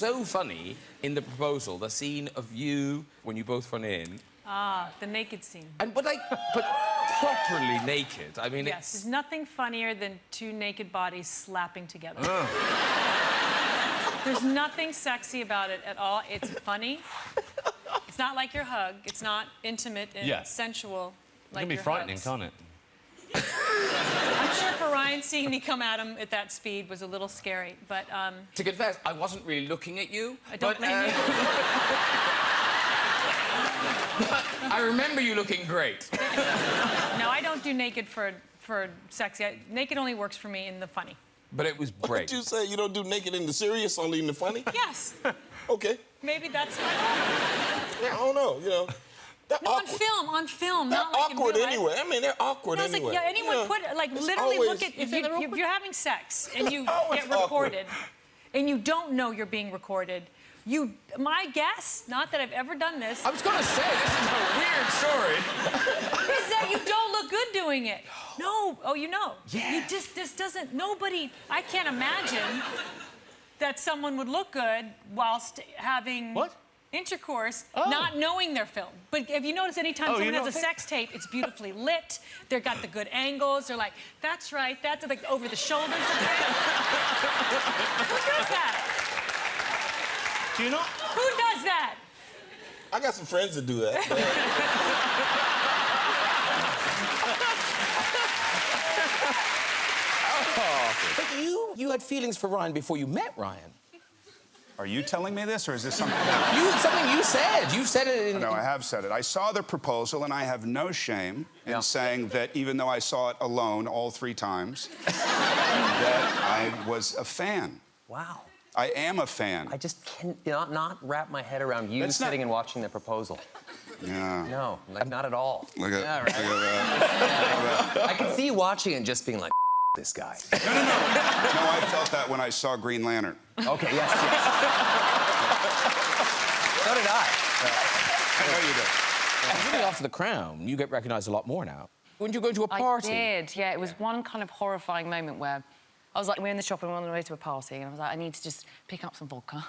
so funny in the proposal, the scene of you when you both run in. Ah, the naked scene. And but properly naked. I mean, yes, there's nothing funnier than two naked bodies slapping together. There's nothing sexy about it at all. It's funny. It's not like your hug. It's not intimate and sensual like it can be frightening, can't it? I'm sure for Ryan, seeing me come at him at that speed was a little scary, but... To confess, I wasn't really looking at you. I don't blame you. But I remember you looking great. No, I don't do naked for sexy. Naked only works for me in the funny. But it was great. What did you say? You don't do naked in the serious, only in the funny? Yes. Okay. Maybe that's... Yeah, I don't know, you know. No, on film, they're not like awkward in real life. anyway. I mean, they're awkward No, it's anyway. like, yeah, anyone put, like, literally always, look at... If you're having sex and you get recorded awkward. and you don't know you're being recorded, my guess, not that I've ever done this... I was going to say, this is a weird story. ...is that you don't look good doing it. No. Oh, you know. Yeah. You just, this doesn't... Nobody... I can't imagine that someone would look good whilst having... What? Intercourse, not knowing they're filmed. But have you noticed anytime someone has a sex tape, it's beautifully lit, they've got the good angles, they're like, that's right, that's like over the shoulders. Who does that? Do you not? Who does that? I got some friends that do that. But you had feelings for Ryan before you met Ryan. Are you telling me this, or is this something... Something you said. You said it in... No, I have said it. I saw the proposal, and I have no shame in saying that even though I saw it alone all 3 times, that I was a fan. Wow. I am a fan. I just cannot wrap my head around you sitting and watching the proposal. Yeah. No, like, not at all. Look at, yeah, right. look at that. I can see you watching it and just being like, this guy. No, I felt that when I saw Green Lantern. Okay, yes. So did I. I know you did. Really after The Crown, you get recognised a lot more now. When you go to a party... I did, yeah. It was one kind of horrifying moment where I was like, we're in the shop and we're on the way to a party, and I was like, I need to just pick up some vodka.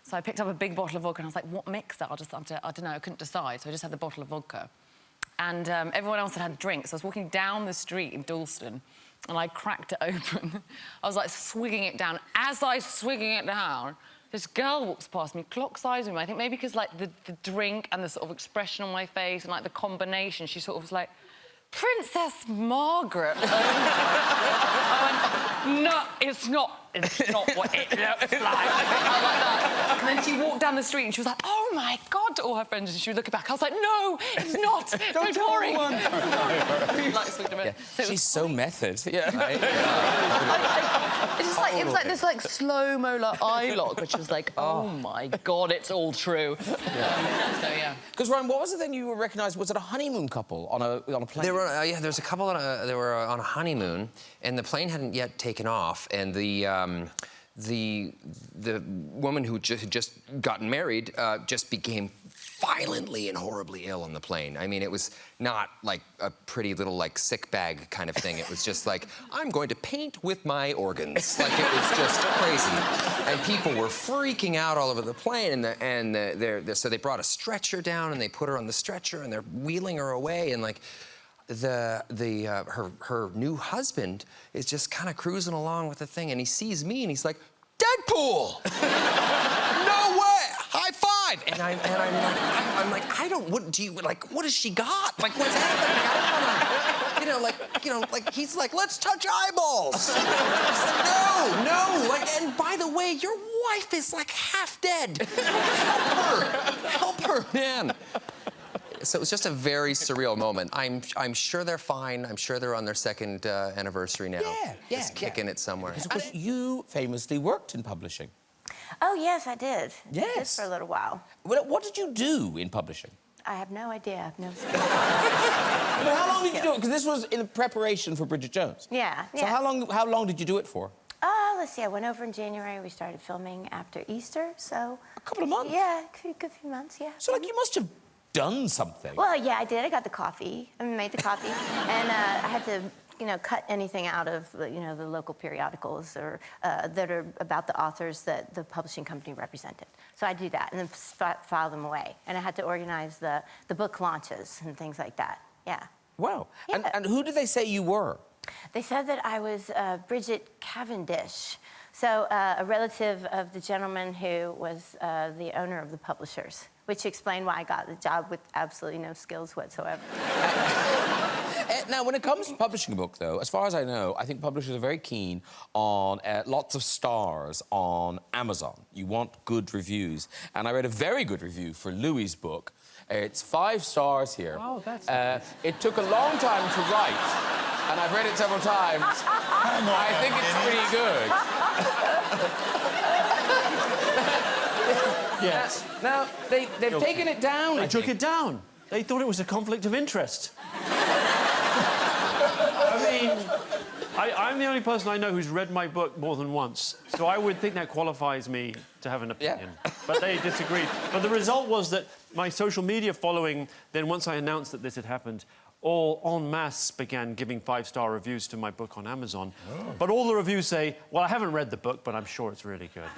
So I picked up a big bottle of vodka, and I was like, what mixer? I don't know, I couldn't decide, so I just had the bottle of vodka. And everyone else had a drink, so I was walking down the street in Dalston, and I cracked it open. I was, like, swigging it down. As I was swigging it down, this girl walks past me, clocks eyes with me. I think maybe because, like, the drink and the sort of expression on my face and, like, the combination, she sort of was like, Princess Margaret. I went, no, it's not what it looks like. I like that. And then she walked down the street and she was like, oh, my God, to all her friends. And she was looking back. I was like, no, it's not. Don't worry. She's so method. Yeah. Right? It's just like, it was like this, like, slow-mo like, eye lock, which was like, oh, my God, it's all true. Yeah. So, yeah. Because, Ryan, what was it then you were recognised? Was it a honeymoon couple on a plane? There were, yeah, there was a couple they were on a honeymoon, and the plane hadn't yet taken off, and the woman who had just gotten married just became violently and horribly ill on the plane. I mean, it was not like a pretty little, like, sick bag kind of thing. It was just like, I'm going to paint with my organs. Like, it was just crazy. And people were freaking out all over the plane, so they brought a stretcher down, and they put her on the stretcher, and they're wheeling her away, and, like, her new husband is just kind of cruising along with the thing, and he sees me, and he's like, Deadpool! No way! High five! And I'm like, what has she got? Like, what's happening? I don't wanna, like, he's like, let's touch eyeballs. Like, no, like, and by the way, your wife is like half dead. Help her, man. So it was just a very surreal moment. I'm sure they're fine. I'm sure they're on their 2nd anniversary now. Yeah, just kicking it somewhere. Because you famously worked in publishing. Oh, yes, I did. Yes. I did for a little while. What did you do in publishing? I have no idea. No. But how long did you do it? Because this was in preparation for Bridget Jones. Yeah. So how long did you do it for? Let's see. I went over in January. We started filming after Easter, so... A couple of months? Yeah, a good few months, yeah. So, like, you must have done something. Well, yeah, I did. I got the coffee. I made the coffee. And I had to cut anything out of the local periodicals or that are about the authors that the publishing company represented. So I do that and then file them away. And I had to organize the book launches and things like that. Yeah. Wow. Yeah. And who did they say you were? They said that I was Bridget Cavendish, so a relative of the gentleman who was the owner of the publishers, which explained why I got the job with absolutely no skills whatsoever. Now, when it comes to publishing a book, though, as far as I know, I think publishers are very keen on lots of stars on Amazon. You want good reviews. And I read a very good review for Louis' book. It's 5 stars here. Oh, that's it took a long time to write, and I've read it several times. I think it's pretty good. Yes. Now, they've taken it down. They took it down. They thought it was a conflict of interest. I mean, I'm the only person I know who's read my book more than once, so I would think that qualifies me to have an opinion. Yeah. But they disagreed. But the result was that my social media following, then once I announced that this had happened, all en masse began giving 5-star reviews to my book on Amazon. Oh. But all the reviews say, well, I haven't read the book, but I'm sure it's really good.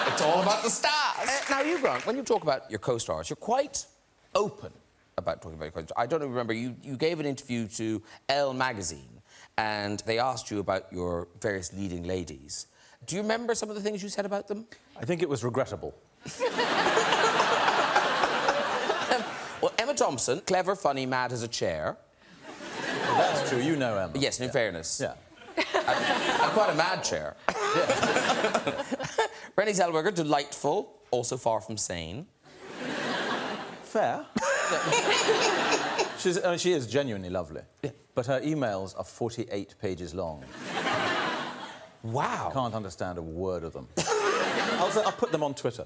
It's all about the stars. Now, you, Grant, when you talk about your co-stars, you're quite open about talking about your co-stars. I don't remember, you gave an interview to Elle magazine, and they asked you about your various leading ladies. Do you remember some of the things you said about them? I think it was regrettable. Well, Emma Thompson, clever, funny, mad as a chair. Well, that's true, you know Emma. Yes, and in fairness. Yeah. I'm quite a mad chair. Yeah. Renée Zellweger, delightful, also far from sane. Fair. She is genuinely lovely. Yeah. But her emails are 48 pages long. Wow. Can't understand a word of them. I'll put them on Twitter.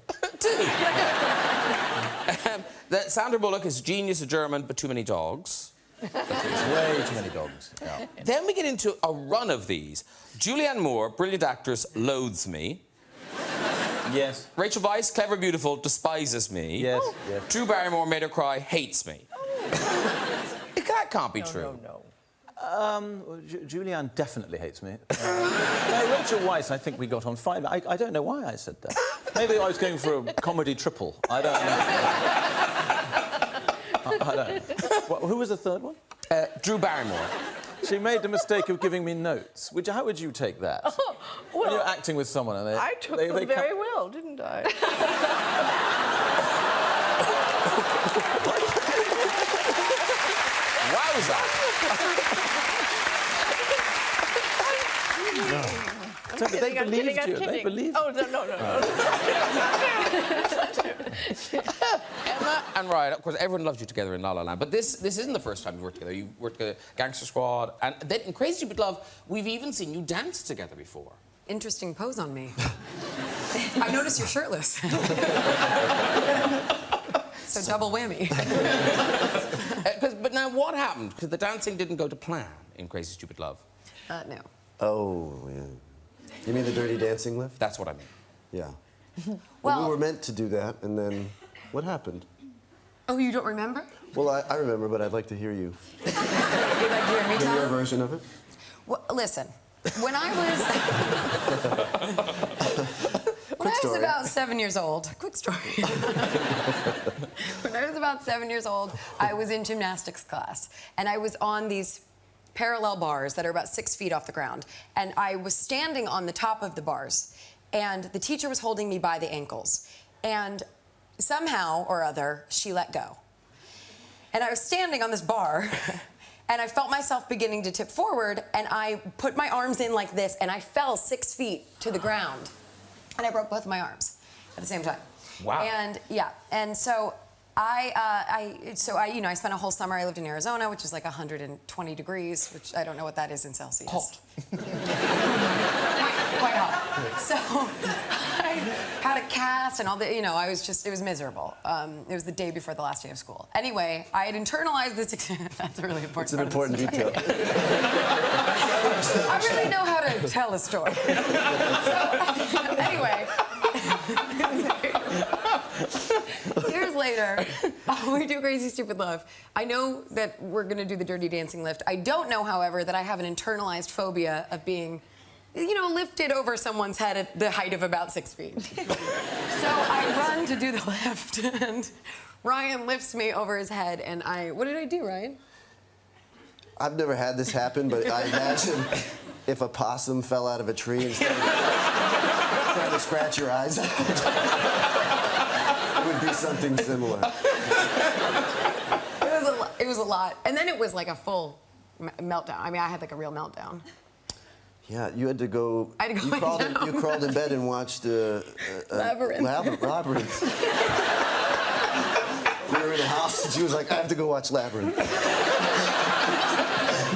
That Sandra Bullock is genius, a German, but too many dogs. Way too many dogs. Yeah. Then we get into a run of these. Julianne Moore, brilliant actress, loathes me. Yes. Rachel Weisz, clever, beautiful, despises me. Yes, yes. Drew Barrymore made her cry, hates me. That can't be true. No. Julianne definitely hates me. No, Rachel Weisz, I think we got on fine. I don't know why I said that. Maybe I was going for a comedy triple. I don't know. I don't know. Who was the third one? Drew Barrymore. She made the mistake of giving me notes. How would you take that? Oh, well, when you're acting with someone and I took them very well, didn't I? Wowza! So, but they believed you. They believed. Oh, no. Emma and Ryan, of course, everyone loved you together in La La Land, but this isn't the first time you worked together. You worked together, Gangster Squad, and then in Crazy Stupid Love, we've even seen you dance together before. Interesting pose on me. I noticed you're shirtless. So double whammy. But now what happened? Because the dancing didn't go to plan in Crazy Stupid Love. No. Oh, yeah. You mean the Dirty Dancing lift? That's what I mean. Yeah. Well, we were meant to do that, and then what happened? Oh, you don't remember? Well, I remember, but I'd like to hear you. You'd like to hear me tell? Your version of it? Well, listen, when I was about 7 years old, quick story. When I was about 7 years old, I was in gymnastics class, and I was on these parallel bars that are about 6 feet off the ground, and I was standing on the top of the bars, and the teacher was holding me by the ankles, and somehow or other, she let go. And I was standing on this bar, and I felt myself beginning to tip forward, and I put my arms in like this, and I fell 6 feet to the ground, and I broke both of my arms at the same time. Wow. And yeah, and so I spent a whole summer. I lived in Arizona, which is like 120 degrees, which I don't know what that is in Celsius. Hot. Quite hot. So I had a cast and all the, it was miserable. It was the day before the last day of school. Anyway, I had internalized this. That's a really important. It's an important detail. I really know how to tell a story. So, anyway. Years later. later, we do Crazy Stupid Love. I know that we're gonna do the Dirty Dancing lift. I don't know, however, that I have an internalized phobia of being, you know, lifted over someone's head at the height of about 6 feet. So I run to do the lift, and Ryan lifts me over his head, and what did I do, Ryan? I've never had this happen, but I imagine if a possum fell out of a tree and started trying to scratch your eyes out, it would be something similar. It was a lot. And then it was like a full meltdown. I mean, I had like a real meltdown. Yeah, you had to go. I had to go you crawled in bed and watched Labyrinth. Labyrinth. We were in a house, and she was like, I have to go watch Labyrinth.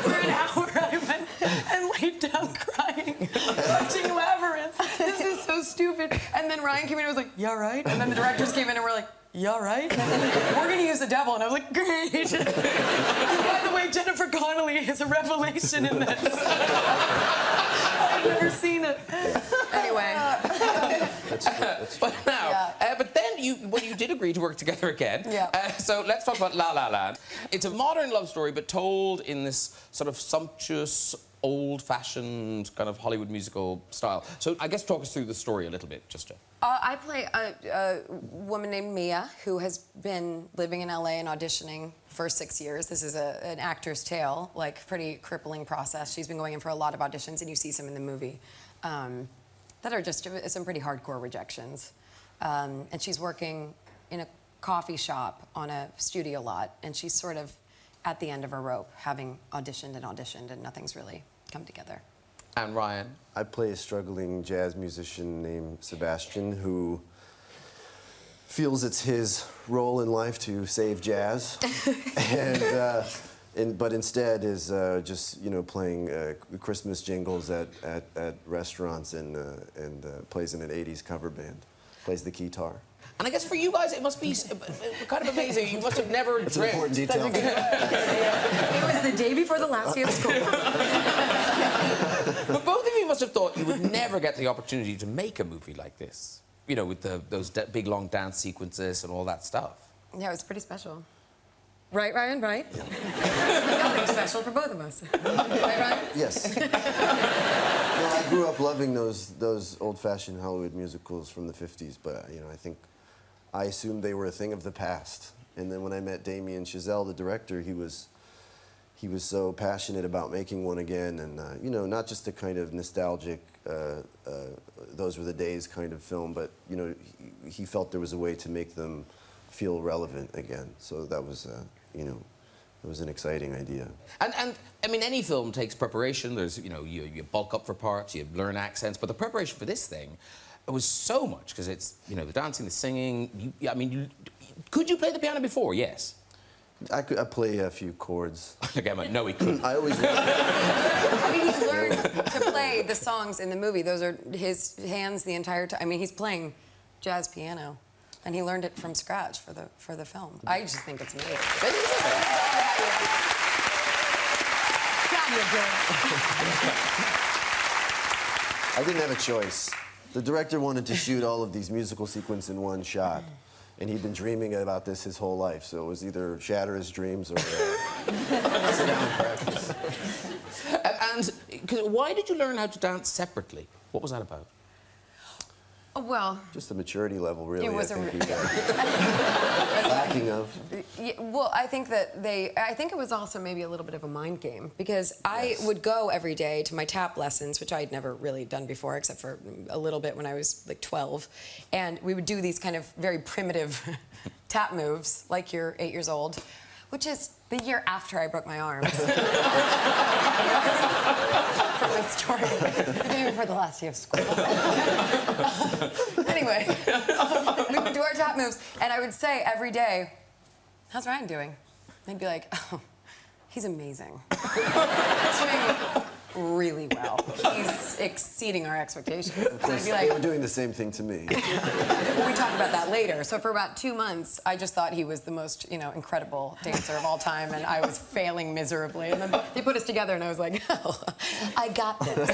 For an hour, I went and laid down crying, watching Labyrinth. This is so stupid. And then Ryan came in and was like, yeah, right? And then the directors came in and were like, yeah, right? We're gonna use the devil. And I was like, great. By the way, Jennifer Connelly is a revelation in this. I've never seen it. Anyway. But now, but then you did agree to work together again. Yeah. So let's talk about La La Land. It's a modern love story, but told in this sort of sumptuous, old-fashioned kind of Hollywood musical style. So I guess talk us through the story a little bit, just to... I play a woman named Mia who has been living in LA and auditioning for 6 years. This is an actor's tale, like pretty crippling process. She's been going in for a lot of auditions, and you see some in the movie that are just some pretty hardcore rejections. And she's working in a coffee shop on a studio lot, and she's sort of at the end of her rope, having auditioned, and nothing's really come together. And Ryan? I play a struggling jazz musician named Sebastian who feels it's his role in life to save jazz, but instead is just playing Christmas jingles at restaurants and plays in an '80s cover band, plays the guitar. And I guess for you guys, it must be kind of amazing. You must have never That's an important detail. It was the day before the last day of school. But both of you must have thought you would never get the opportunity to make a movie like this. You know, with those big, long dance sequences and all that stuff. Yeah, it was pretty special. Right, Ryan? Right? Yeah. Nothing special for both of us. Right, Ryan? Yes. Well, I grew up loving those old-fashioned Hollywood musicals from the '50s, but I assumed they were a thing of the past. And then when I met Damien Chazelle, the director, he was so passionate about making one again, and not just a kind of nostalgic, those were the days kind of film, but he felt there was a way to make them feel relevant again. So that was, it was an exciting idea. And I mean, any film takes preparation. There's, you bulk up for parts, you learn accents, but the preparation for this thing, it was so much, because it's, the dancing, the singing. Could you play the piano before? Yes. I play a few chords. Again, no, he couldn't. I always. I mean, he learned to play the songs in the movie. Those are his hands the entire time. I mean, he's playing jazz piano, and he learned it from scratch for the film. I just think it's amazing. I didn't have a choice. The director wanted to shoot all of these musical sequences in one shot. And he'd been dreaming about this his whole life, so it was either shatter his dreams or sit down and practice. And why did you learn how to dance separately? What was that about? Well, just a maturity level, really. It was lacking of. Yeah, well, I think it was also maybe a little bit of a mind game, because I would go every day to my tap lessons, which I had never really done before, except for a little bit when I was like 12, and we would do these kind of very primitive tap moves, like you're 8 years old, which is the year after I broke my arms. For my story, the day before the last day of school. Anyway, we would do our tap moves, and I would say every day, "How's Ryan doing?" They'd be like, "Oh, he's amazing. He's doing really well. He's exceeding our expectations." Of course, they were doing the same thing to me. Well, we talked about that later. So for about 2 months, I just thought he was the most, incredible dancer of all time, and I was failing miserably. And then they put us together, and I was like, "Oh, I got this."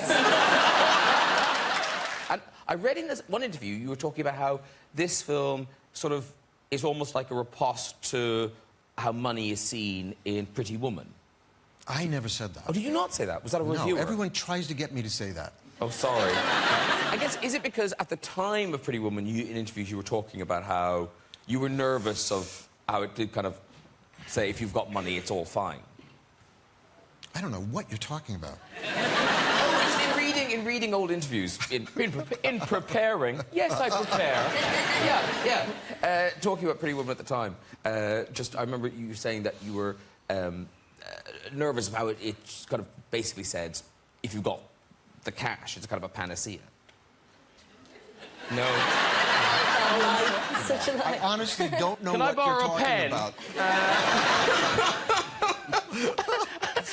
And I read in this one interview you were talking about how this film sort of is almost like a riposte to how money is seen in Pretty Woman. I never said that. Oh, did you not say that? Was that a reviewer? No, everyone tries to get me to say that. Oh, sorry. I guess, is it because at the time of Pretty Woman, in interviews you were talking about how you were nervous of how it did kind of say, if you've got money, it's all fine? I don't know what you're talking about. In reading old interviews, in preparing, yes, I prepare. Yeah. Talking about Pretty Woman at the time, I remember you saying that you were nervous of how it kind of basically said, if you've got the cash, it's kind of a panacea. No. Such a lie. I honestly don't know Can what I borrow you're a talking pen? about.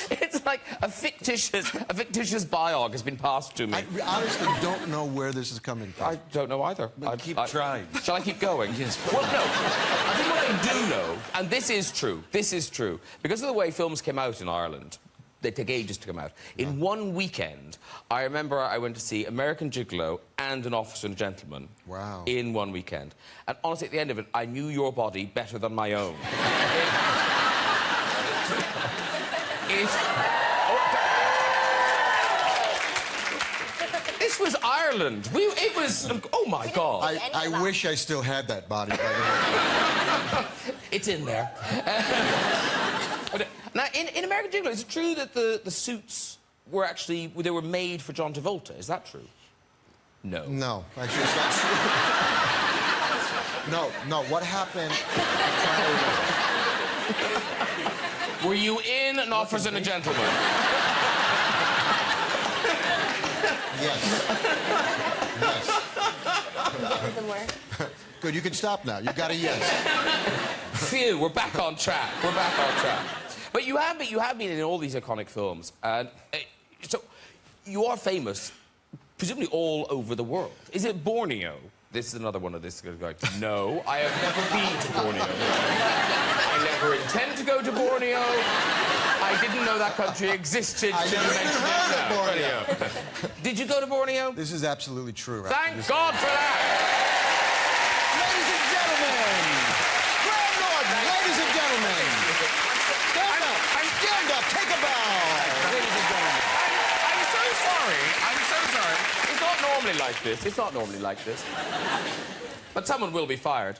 It's like a fictitious biog has been passed to me. I honestly don't know where this is coming from. I don't know either. Keep trying. Shall I keep going? Yes. Well, no. I think what I do know, and this is true, because of the way films came out in Ireland, they take ages to come out. In one weekend, I remember I went to see American Gigolo and An Officer and a Gentleman. Wow. In one weekend. And honestly, at the end of it, I knew your body better than my own. This was Ireland. It was... Oh, my God. I wish I still had that body, by the way. It's in there. Now, in American Gigolo, is it true that the suits were actually... They were made for John Travolta? Is that true? No. No, actually, it's not true. No, what happened... Were you in An Officer and a Gentleman? Yes. Somewhere. Good, you can stop now. You got a yes. Phew, we're back on track. But you have been in all these iconic films, and so you are famous, presumably all over the world. Is it Borneo? This is another one of this guy. No, I have never been to Borneo. I never intend to go to Borneo. I didn't know that country existed. I never even heard of Borneo. Did you go to Borneo? This is absolutely true. Thank God for that. Ladies and gentlemen, Graham Norton, ladies and gentlemen. Stand up, take a bow. Ladies and gentlemen. I'm so sorry. It's not normally like this. But someone will be fired.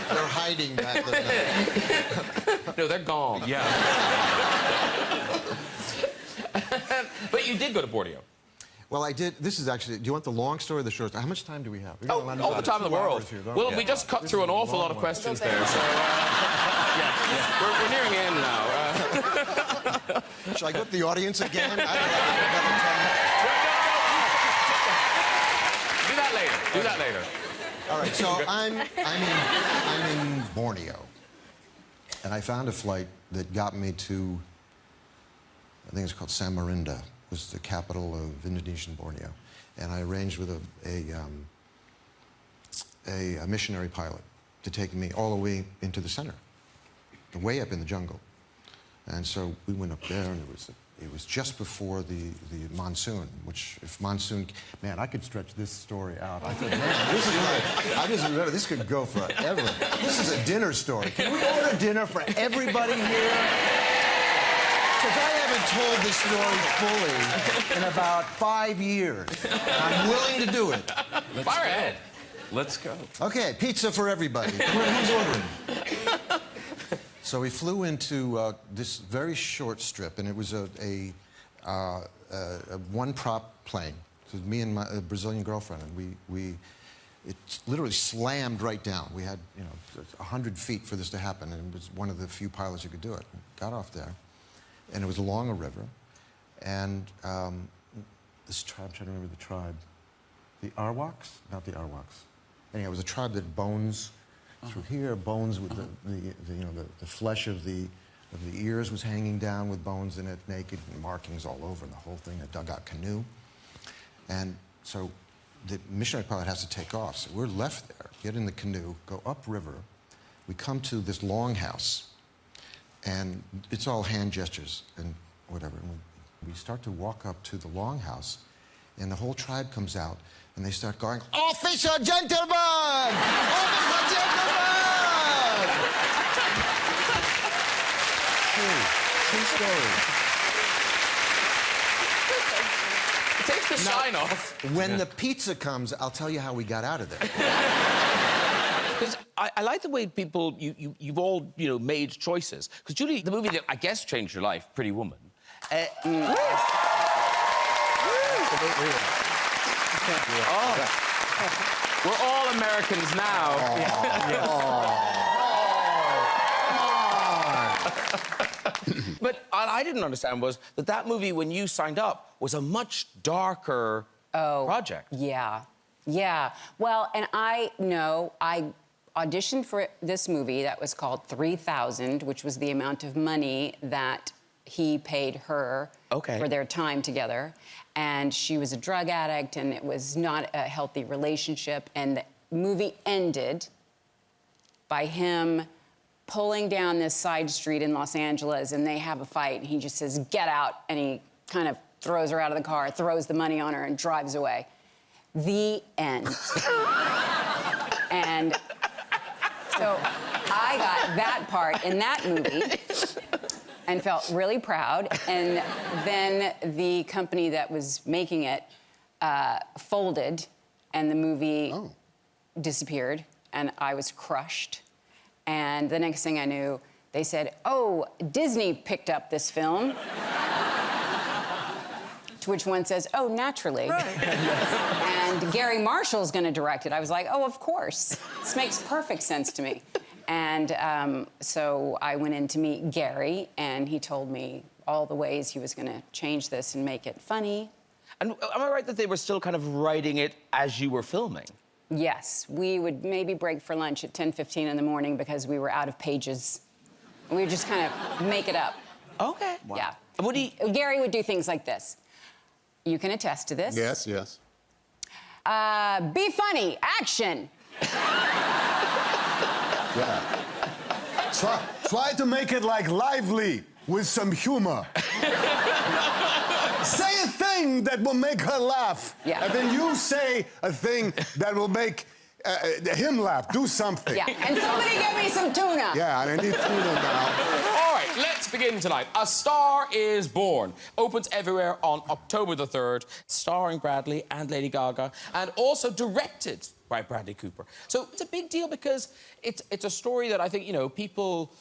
They're hiding back there. No, they're gone. Yeah. But you did go to Borneo. Well, I did. This is actually... Do you want the long story or the short story? How much time do we have? All the time in the world. Well, we just cut through an awful lot of questions there, so... We're nearing the end now. Shall I go to the audience again? I don't know. Do that later. All right, so I'm in Borneo, and I found a flight that got me to, I think it's called Samarinda, was the capital of Indonesian Borneo, and I arranged with a missionary pilot to take me all the way into the center, way up in the jungle, and so we went up there, and it was just before the monsoon, which if monsoon... Man, I could stretch this story out. I thought, man, this is like... I just remember this could go forever. This is a dinner story. Can we order dinner for everybody here? Because I haven't told this story fully in about 5 years. I'm willing to do it. Fire ahead. Let's go. Okay, pizza for everybody. Who's ordering? So we flew into this very short strip, and it was a one-prop plane. So it was me and my Brazilian girlfriend, and it literally slammed right down. We had, 100 feet for this to happen, and it was one of the few pilots who could do it. Got off there, and it was along a river, and this tribe, I'm trying to remember the tribe. The Arawaks? Not the Arawaks. Anyway, it was a tribe that bones through here, bones with the flesh of the ears was hanging down with bones in it, naked, and markings all over, and the whole thing, a dugout canoe. And so the missionary pilot has to take off. So we're left there, get in the canoe, go upriver. We come to this longhouse, and it's all hand gestures and whatever. And we start to walk up to the longhouse, and the whole tribe comes out, and they start going, "All Official gentlemen! Official gentlemen! True story. It takes the shine off. When the pizza comes, I'll tell you how we got out of there. Because I like the way people, you've all, made choices. Because, Julie, the movie that I guess changed your life, Pretty Woman. We're all Americans now. But what I didn't understand was that movie, when you signed up, was a much darker project. Yeah. Yeah. Well, and I auditioned for this movie that was called 3,000, which was the amount of money that he paid her for their time together. And she was a drug addict, and it was not a healthy relationship. And the movie ended by him pulling down this side street in Los Angeles, and they have a fight, and he just says, "Get out," and he kind of throws her out of the car, throws the money on her, and drives away. The end. And so I got that part in that movie and felt really proud. And then the company that was making it folded, and the movie disappeared, and I was crushed. And the next thing I knew, they said, "Oh, Disney picked up this film." To which one says, "Oh, naturally." Right. And Gary Marshall's going to direct it. I was like, "Oh, of course. This makes perfect sense to me." And so I went in to meet Gary, and he told me all the ways he was going to change this and make it funny. And am I right that they were still kind of writing it as you were filming? Yes. We would maybe break for lunch at 10:15 in the morning because we were out of pages. And we would just kind of make it up. Okay. Wow. Yeah. Gary would do things like this. You can attest to this. Yes, yes. Be funny. Action. Yeah. Try to make it like lively with some humor. Say a thing that will make her laugh. Yeah. And then you say a thing that will make him laugh. Do something. Yeah. And somebody get me some tuna. Yeah, I need tuna now. All right, let's begin tonight. A Star is Born opens everywhere on October the 3rd, starring Bradley and Lady Gaga, and also directed by Bradley Cooper. So it's a big deal because it's a story that I think, people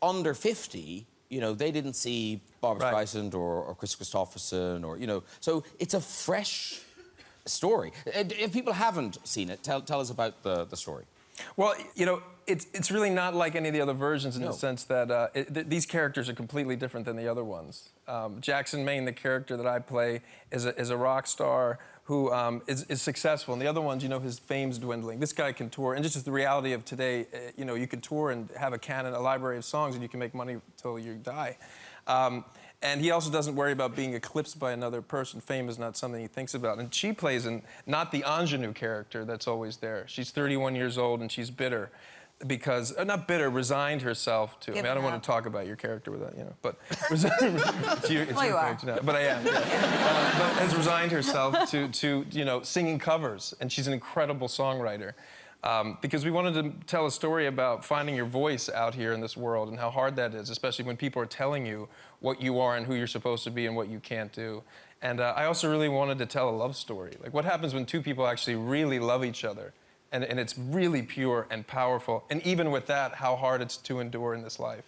under 50, they didn't see Barbra Streisand or Chris Christopherson or, so it's a fresh story. If people haven't seen it, tell us about the story. Well, it's really not like any of the other versions in the sense that these characters are completely different than the other ones. Jackson Maine, the character that I play, is a rock star who is successful, and the other ones, his fame's dwindling. This guy can tour, and just the reality of today, you can tour and have a canon, a library of songs, and you can make money till you die. And he also doesn't worry about being eclipsed by another person. Fame is not something he thinks about. And she plays not the ingenue character that's always there. She's 31 years old, and she's bitter because, not bitter, resigned herself to, I don't want to talk about your character without, but resigned, it's your character now. But I am, yeah. But has resigned herself to singing covers, and she's an incredible songwriter. Because we wanted to tell a story about finding your voice out here in this world and how hard that is, especially when people are telling you what you are and who you're supposed to be and what you can't do. And I also really wanted to tell a love story. Like, what happens when two people actually really love each other? And it's really pure and powerful. And even with that, how hard it's to endure in this life.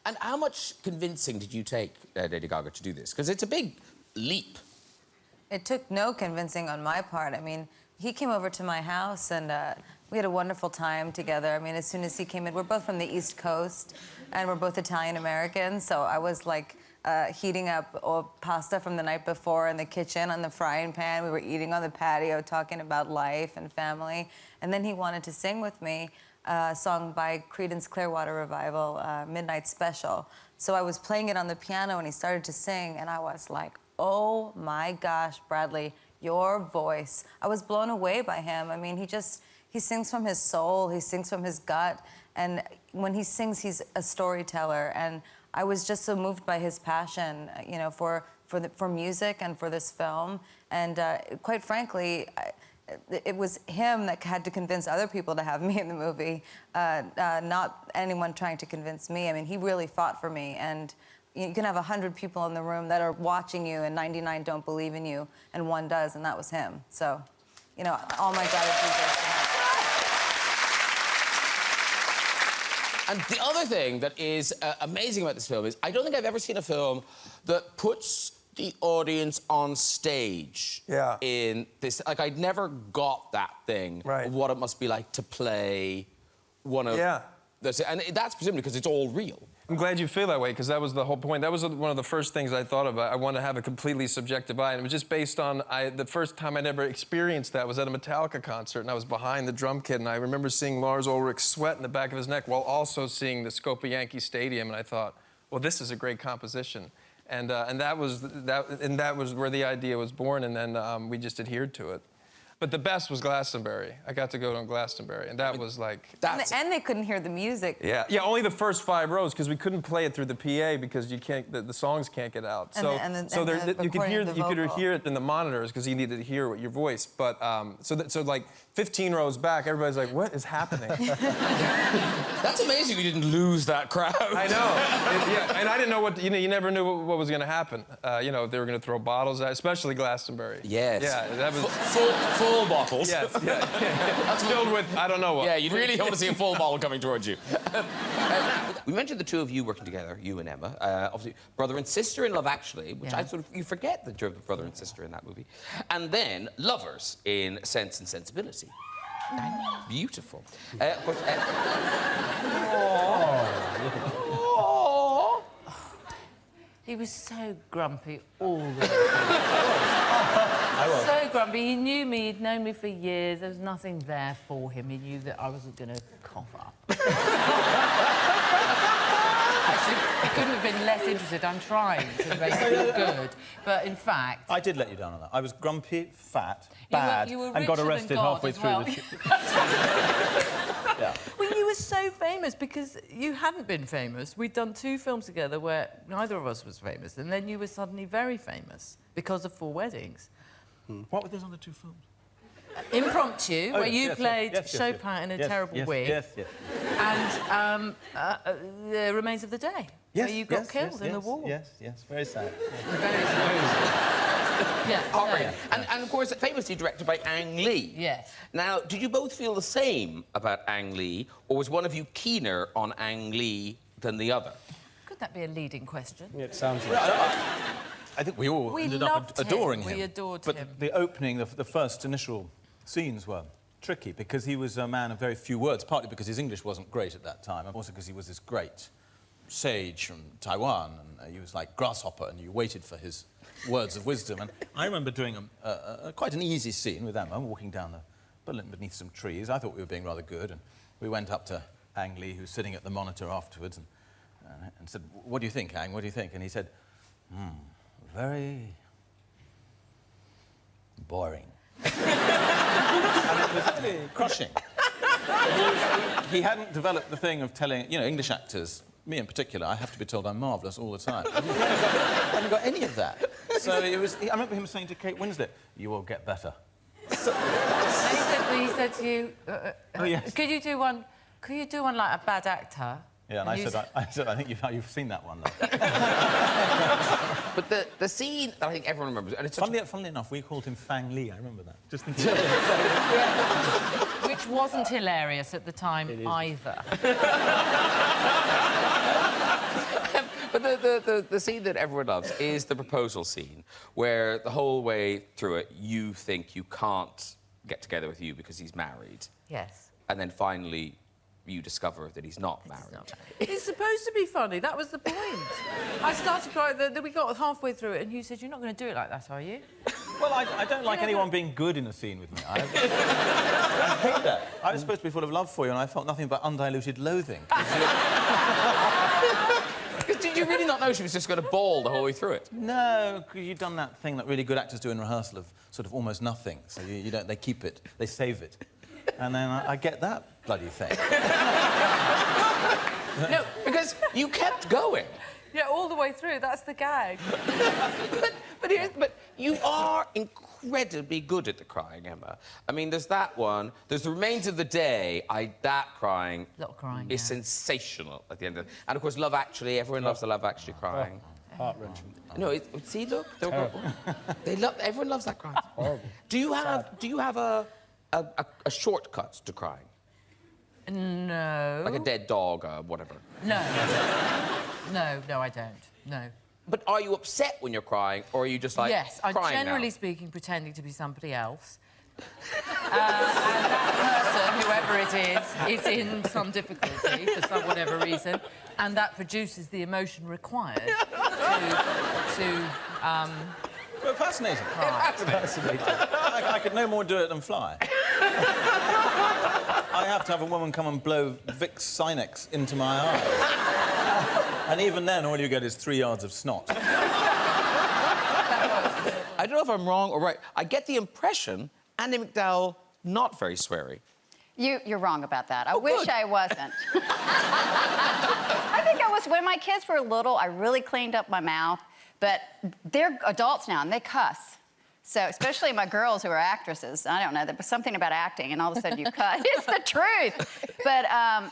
And how much convincing did you take, Lady Gaga, to do this? Because it's a big leap. It took no convincing on my part. I mean, he came over to my house, and we had a wonderful time together. I mean, as soon as he came in, we're both from the East Coast, and we're both Italian-American, so I was, like, heating up pasta from the night before in the kitchen on the frying pan. We were eating on the patio, talking about life and family. And then he wanted to sing with me a song by Creedence Clearwater Revival, Midnight Special. So I was playing it on the piano, and he started to sing, and I was like, oh, my gosh, Bradley, your voice. I was blown away by him. I mean, he sings from his soul, he sings from his gut, and when he sings, he's a storyteller. And I was just so moved by his passion, for music and for this film. And quite frankly, it was him that had to convince other people to have me in the movie, not anyone trying to convince me. I mean, he really fought for me, and you can have 100 people in the room that are watching you, and 99 don't believe in you, and 1 does, and that was him. So, you know, all my gratitude goes to him. And the other thing that is amazing about this film is I don't think I've ever seen a film that puts the audience on stage in this. Like, I'd never got that thing of what it must be like to play one of... And that's presumably because it's all real. I'm glad you feel that way, because that was the whole point. That was one of the first things I thought of. I wanted to have a completely subjective eye, and it was just based on... the first time I'd ever experienced that was at a Metallica concert, and I was behind the drum kit, and I remember seeing Lars Ulrich's sweat in the back of his neck while also seeing the scope of Yankee Stadium, and I thought, well, this is a great composition. And that was where the idea was born, and then we just adhered to it. But the best was Glastonbury. I got to go to Glastonbury, and that was like... And they couldn't hear the music. Yeah, only the first 5 rows, because we couldn't play it through the PA because you can't, the songs can't get out. You could hear it in the monitors because you needed to hear your voice. But so like 15 rows back, everybody's like, "What is happening?" That's amazing. You didn't lose that crowd. I know. And I didn't know what. You never knew what was going to happen. You know, they were going to throw bottles at, especially Glastonbury. Yes. Yeah, that was full bottles. Yes. Yeah. That's filled with I don't know what. Yeah, you really want to see a full bottle coming towards you. We mentioned the two of you working together, you and Emma. Obviously, brother and sister in Love Actually, which you forget that you're the brother and sister in that movie, and then lovers in Sense and Sensibility. Beautiful. Of course, He was so grumpy all the time. So grumpy. He knew me, he'd known me for years. There was nothing there for him. He knew that I wasn't going to cough up. Actually, he couldn't have been less interested. I'm trying to make it look good. But in fact... I did let you down on that. I was grumpy, fat, bad, and got arrested halfway through the... Yeah. Well, you were so famous because you hadn't been famous. We'd done 2 films together where neither of us was famous, and then you were suddenly very famous because of 4 Weddings. What were those other 2 films? Impromptu, where you played Chopin in a terrible wig. Yes. And The Remains of the Day, where you got killed in the war. Yes, very sad. Very sad. Yeah. And of course, famously directed by Ang Lee. Yes. Now, did you both feel the same about Ang Lee, or was one of you keener on Ang Lee than the other? Could that be a leading question? Yeah, it sounds like... I think we all ended up adoring him. We adored but him. The opening, the first initial scenes were tricky because he was a man of very few words, partly because his English wasn't great at that time, and also because he was this great sage from Taiwan, and he was like Grasshopper, and you waited for his words of wisdom. And I remember doing quite an easy scene with Emma, walking down beneath some trees. I thought we were being rather good, and we went up to Ang Lee, who was sitting at the monitor afterwards, and said, "What do you think, Ang? What do you think?" And he said, very boring. And it was really crushing. He hadn't developed the thing of telling, you know, English actors, me in particular, I have to be told I'm marvellous all the time. I hadn't got any of that. So it was... I remember him saying to Kate Winslet, "You will get better." So, he said to you, oh, yes. Could you do one like a bad actor? Yeah, and I said, I think you've seen that one, though. But the scene that I think everyone remembers... And it's funnily enough, we called him Fang Lee, I remember that. Just thinking... Which wasn't hilarious at the time either. But the scene that everyone loves is the proposal scene, where the whole way through it, you think you can't get together with you because he's married. Yes. And then finally... you discover that he's not married. It's supposed to be funny. That was the point. I started crying. We got halfway through it, and you said, "You're not going to do it like that, are you?" Well, I don't like anyone being good in a scene with me. I hate that. I was supposed to be full of love for you, and I felt nothing but undiluted loathing. Did you really not know she was just going to bawl the whole way through it? No, because you've done that thing that really good actors do in rehearsal of sort of almost nothing. So you don't. They keep it. They save it. And then I get that bloody thing. No, because you kept going. Yeah, all the way through. That's the gag. but you are incredibly good at the crying, Emma. I mean, there's that one. There's The Remains of the Day. That crying. A lot of crying. Is sensational at the end of it. And of course, Love Actually. Everyone loves the Love Actually crying. Heart-wrenching. No, see, look, everyone loves that crying. Do you have a shortcut to crying? No. Like a dead dog or whatever? No. No, I don't. No. But are you upset when you're crying, or are you just like yes, I'm crying generally now? speaking pretending to be somebody else. And that person, whoever it is in some difficulty for whatever reason, and that produces the emotion required to Well, fascinating. Fascinating. I could no more do it than fly. I have to have a woman come and blow Vicks Sinex into my eye. And even then, all you get is 3 yards of snot. I don't know if I'm wrong or right. I get the impression Andy McDowell not very sweary. You're wrong about that. I wish I wasn't. I think I was, when my kids were little, I really cleaned up my mouth. But they're adults now, and they cuss. So, especially my girls who are actresses. I don't know, there was something about acting, and all of a sudden you cuss. It's the truth. But,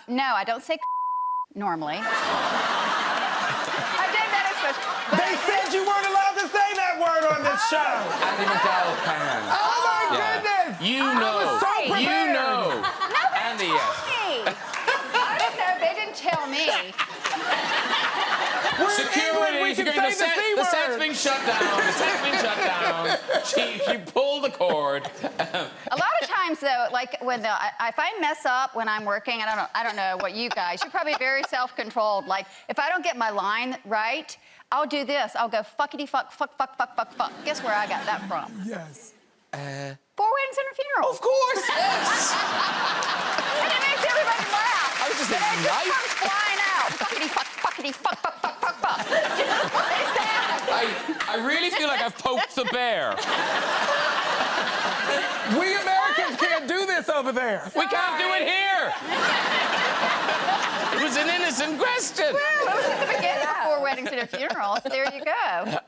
no, I don't say normally. I did that especially. They said you weren't allowed to say that word on this show. Andy McDowell can. Oh, my goodness. You know. I was so prepared. You know. Nobody Andy, told me. I don't know, they didn't tell me. Security, the set's being shut down. The set's being shut down. She pulled the cord. A lot of times, though, like when if I mess up when I'm working, I don't know what you guys. You're probably very self-controlled. Like if I don't get my line right, I'll do this. I'll go fuckity fuck, fuck, fuck, fuck, fuck, fuck. Guess where I got that from? Yes. 4 Weddings and a Funeral. Of course, yes. And it makes everybody laugh. I was just But thinking, it right? just comes flying out. Fuckity fuck, fuckity fuck, fuck, fuck, fuck, fuck. Just like that. I really feel like I've poked the bear. We Americans can't do this over there. We can't do it here. It was an innocent question. Well, it was at the beginning of 4 Weddings and a Funeral, so there you go.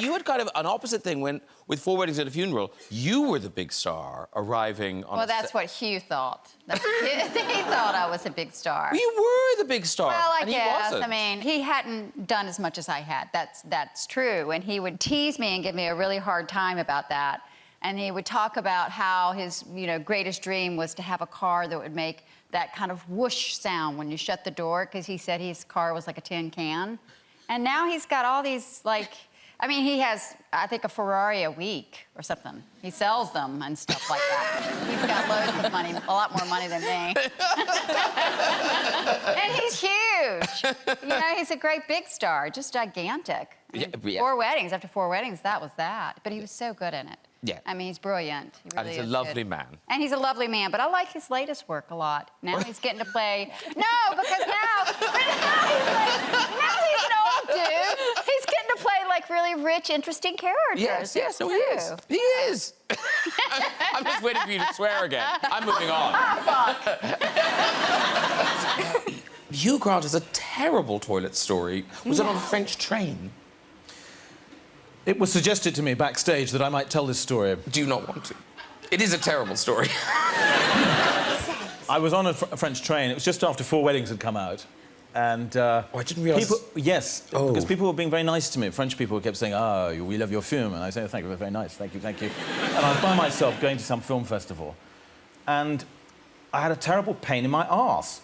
You had kind of an opposite thing when, with 4 Weddings and a Funeral, you were the big star arriving on Well, that's what Hugh thought. He thought I was a big star. You were the big star. Well, I and guess. He wasn't. I mean, he hadn't done as much as I had. That's true. And he would tease me and give me a really hard time about that. And he would talk about how his, greatest dream was to have a car that would make that kind of whoosh sound when you shut the door, because he said his car was like a tin can. And now he's got all these, he has, I think, a Ferrari a week or something. He sells them and stuff like that. He's got loads of money, a lot more money than me. And he's huge. He's a great big star, just gigantic. Yeah. 4 Weddings, after 4 Weddings, that was that. But he was so good in it. Yeah. I mean, he's brilliant. He really and he's is a lovely good. man. And he's a lovely man, but I like his latest work a lot. Now he's getting to play... No, because now he's an old dude. He's getting to play, really rich, interesting characters. Yes, no, he is. He is. I'm just waiting for you to swear again. I'm moving on. Hugh Grant has a terrible toilet story. Was it on a French train? It was suggested to me backstage that I might tell this story. Do you not want to? It is a terrible story. I was on a French train. It was just after 4 Weddings had come out. And I didn't realise... because people were being very nice to me. French people kept saying, we love your film. And I said, thank you, very nice, thank you, thank you. And I was by myself going to some film festival. And I had a terrible pain in my arse.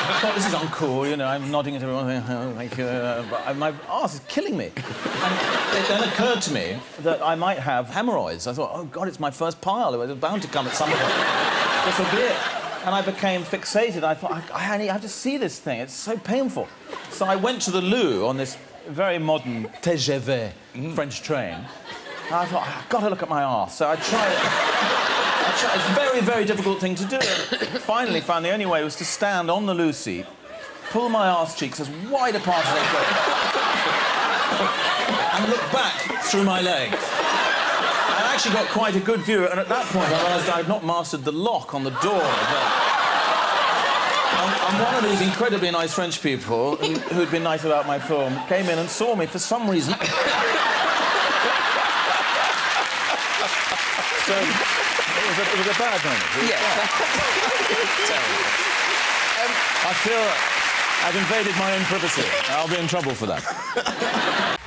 I thought, this is uncool, I'm nodding at everyone, oh, thank you, but my arse is killing me. And it then occurred to me that I might have hemorrhoids. I thought, oh, God, it's my first pile. It was bound to come at some point. This will be it. And I became fixated. I thought, I have to see this thing. It's so painful. So I went to the loo on this very modern TGV French train. And I thought, I've got to look at my arse. So I tried it. It's a very, very difficult thing to do. Finally found the only way was to stand on the loo seat, pull my arse cheeks as wide apart as they could, and look back through my legs. I actually got quite a good view, and at that point I realised I had not mastered the lock on the door. I'm one of these incredibly nice French people who'd been nice about my film, came in and saw me for some reason. So, it was a bad moment. Yeah. I feel I've invaded my own privacy. I'll be in trouble for that.